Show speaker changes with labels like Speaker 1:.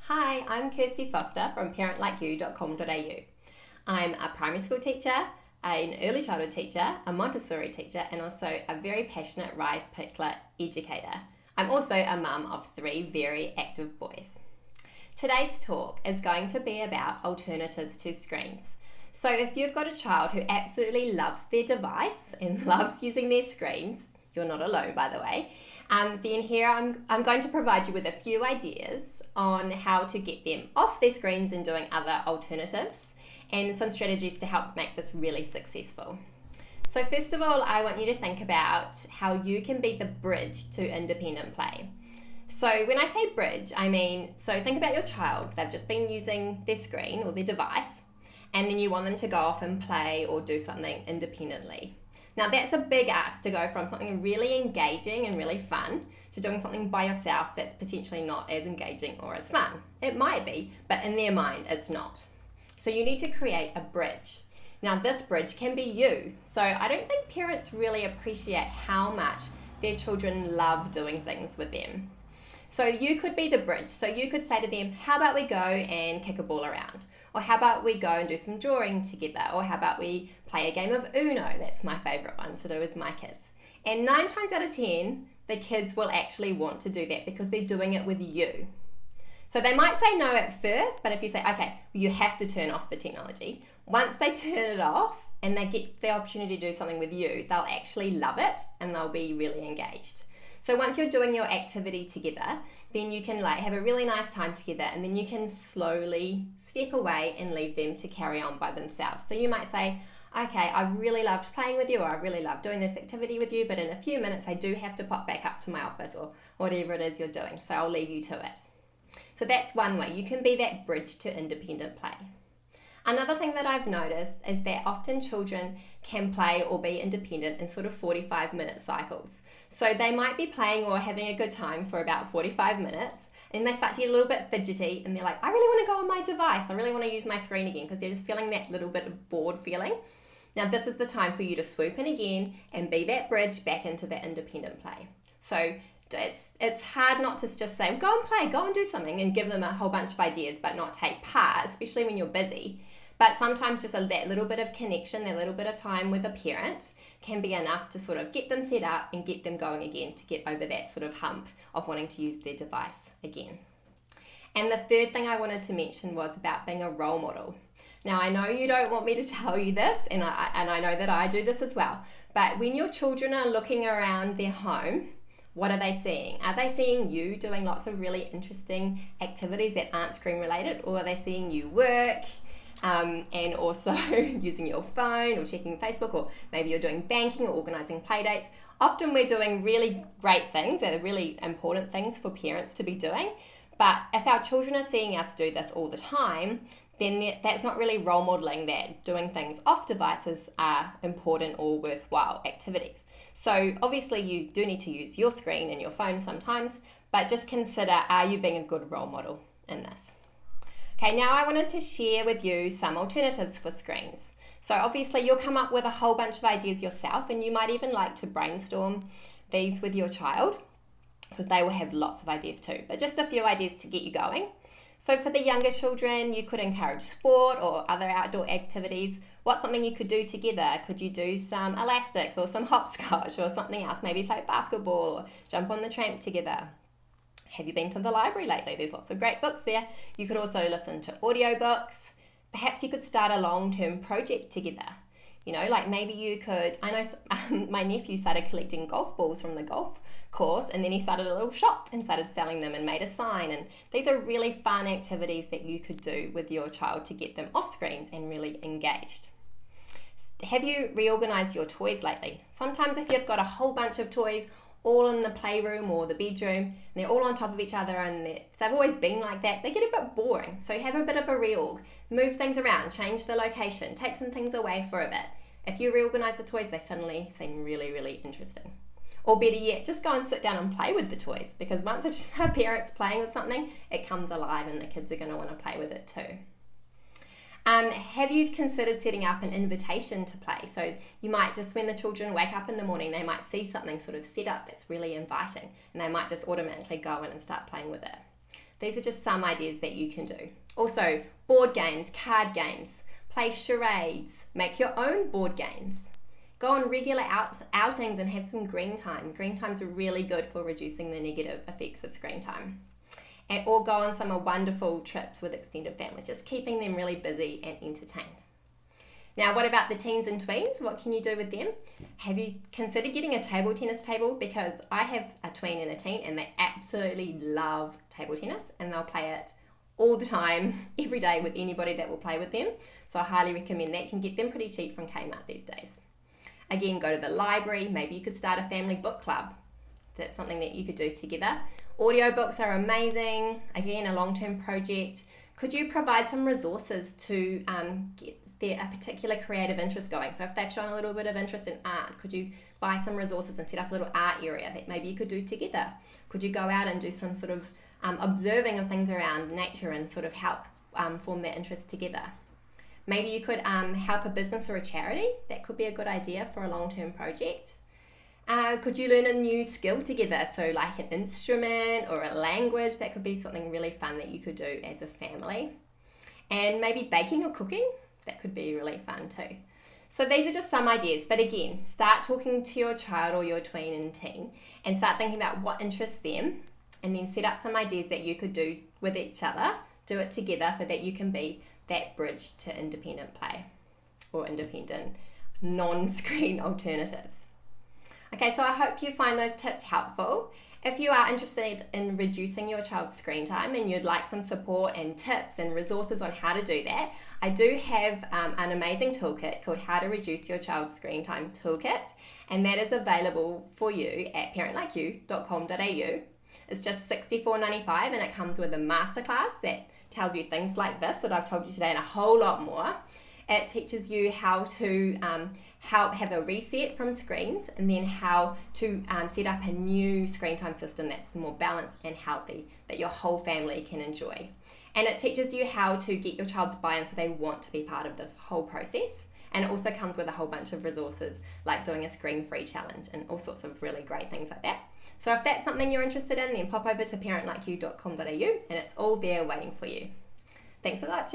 Speaker 1: Hi, I'm Kirsty Foster from parentlikeU.com.au. I'm a primary school teacher, an early childhood teacher, a Montessori teacher, and also a very passionate Rye Pickler educator. I'm also a mum of 3 very active boys. Today's talk is going to be about alternatives to screens. So if you've got a child who absolutely loves their device and loves using their screens, you're not alone by the way, then here I'm going to provide you with a few ideas on how to get them off their screens and doing other alternatives, and some strategies to help make this really successful. So first of all, I want you to think about how you can be the bridge to independent play. So when I say bridge, I mean, so think about your child. They've just been using their screen or their device, and then you want them to go off and play or do something independently. Now that's a big ask, to go from something really engaging and really fun to doing something by yourself that's potentially not as engaging or as fun. It might be, but in their mind it's not. So you need to create a bridge. Now this bridge can be you. So I don't think parents really appreciate how much their children love doing things with them. So you could be the bridge. So you could say to them, how about we go and kick a ball around? Or how about we go and do some drawing together? Or how about we play a game of Uno? That's my favourite one to do with my kids. And 9 times out of 10, the kids will actually want to do that because they're doing it with you. So they might say no at first, but if you say, okay, you have to turn off the technology, once they turn it off and they get the opportunity to do something with you, they'll actually love it and they'll be really engaged. So once you're doing your activity together, then you can have a really nice time together, and then you can slowly step away and leave them to carry on by themselves. So you might say, okay, I really loved playing with you, or I really loved doing this activity with you, but in a few minutes I do have to pop back up to my office or whatever it is you're doing, so I'll leave you to it. So that's one way. You can be that bridge to independent play. Another thing that I've noticed is that often children can play or be independent in sort of 45-minute cycles. So they might be playing or having a good time for about 45 minutes, and they start to get a little bit fidgety and they're like, I really want to go on my device. I really want to use my screen again, because they're just feeling that little bit of bored feeling. Now this is the time for you to swoop in again and be that bridge back into that independent play. So it's hard not to just say, go and play, go and do something, and give them a whole bunch of ideas but not take part, especially when you're busy. But sometimes just that little bit of connection, that little bit of time with a parent can be enough to sort of get them set up and get them going again, to get over that sort of hump of wanting to use their device again. And the third thing I wanted to mention was about being a role model. Now I know you don't want me to tell you this, and I know that I do this as well, but when your children are looking around their home, what are they seeing? Are they seeing you doing lots of really interesting activities that aren't screen related, or are they seeing you work? And also using your phone or checking Facebook, or maybe you're doing banking or organising play dates. Often we're doing really great things, that are really important things for parents to be doing, but if our children are seeing us do this all the time, then that's not really role modelling that doing things off devices are important or worthwhile activities. So obviously you do need to use your screen and your phone sometimes, but just consider, are you being a good role model in this? Okay, now I wanted to share with you some alternatives for screens. So obviously you'll come up with a whole bunch of ideas yourself, and you might even like to brainstorm these with your child, because they will have lots of ideas too, but just a few ideas to get you going. So for the younger children, you could encourage sport or other outdoor activities. What's something you could do together? Could you do some elastics or some hopscotch or something else? Maybe play basketball or jump on the tramp together. Have you been to the library lately? There's lots of great books there. You could also listen to audiobooks. Perhaps you could start a long-term project together. Maybe you could, I know my nephew started collecting golf balls from the golf course, and then he started a little shop and started selling them and made a sign. And these are really fun activities that you could do with your child to get them off screens and really engaged. Have you reorganized your toys lately? Sometimes if you've got a whole bunch of toys all in the playroom or the bedroom, and they're all on top of each other, and they've always been like that, they get a bit boring. So have a bit of a reorg. Move things around, change the location, take some things away for a bit. If you reorganize the toys, they suddenly seem really, really interesting. Or better yet, just go and sit down and play with the toys, because once a parent's playing with something, it comes alive and the kids are going to want to play with it too. Have you considered setting up an invitation to play? So you might just, when the children wake up in the morning, they might see something sort of set up that's really inviting, and they might just automatically go in and start playing with it. These are just some ideas that you can do. Also, board games, card games, play charades, make your own board games. Go on regular outings and have some green time. Green times are really good for reducing the negative effects of screen time. Or go on some wonderful trips with extended families, just keeping them really busy and entertained. Now, what about the teens and tweens? What can you do with them? Have you considered getting a table tennis table? Because I have a tween and a teen and they absolutely love table tennis and they'll play it all the time, every day with anybody that will play with them. So I highly recommend that. You can get them pretty cheap from Kmart these days. Again, go to the library. Maybe you could start a family book club. That's something that you could do together. Audiobooks are amazing. Again, a long-term project. Could you provide some resources to get a particular creative interest going? So if they've shown a little bit of interest in art, could you buy some resources and set up a little art area that maybe you could do together? Could you go out and do some sort of observing of things around nature and sort of help form that interest together? Maybe you could help a business or a charity. That could be a good idea for a long-term project. Could you learn a new skill together? So like an instrument or a language, that could be something really fun that you could do as a family. And maybe baking or cooking, that could be really fun too. So these are just some ideas, but again, start talking to your child or your tween and teen and start thinking about what interests them, and then set up some ideas that you could do with each other, do it together so that you can be that bridge to independent play or independent non-screen alternatives. Okay, so I hope you find those tips helpful. If you are interested in reducing your child's screen time and you'd like some support and tips and resources on how to do that, I do have an amazing toolkit called How to Reduce Your Child's Screen Time Toolkit, and that is available for you at parentlikeyou.com.au. It's just $64.95 and it comes with a masterclass that tells you things like this that I've told you today and a whole lot more. It teaches you how to have a reset from screens, and then how to set up a new screen time system that's more balanced and healthy that your whole family can enjoy. And it teaches you how to get your child's buy-in so they want to be part of this whole process. And it also comes with a whole bunch of resources like doing a screen-free challenge and all sorts of really great things like that. So if that's something you're interested in, then pop over to parentlikeyou.com.au and it's all there waiting for you. Thanks for watching.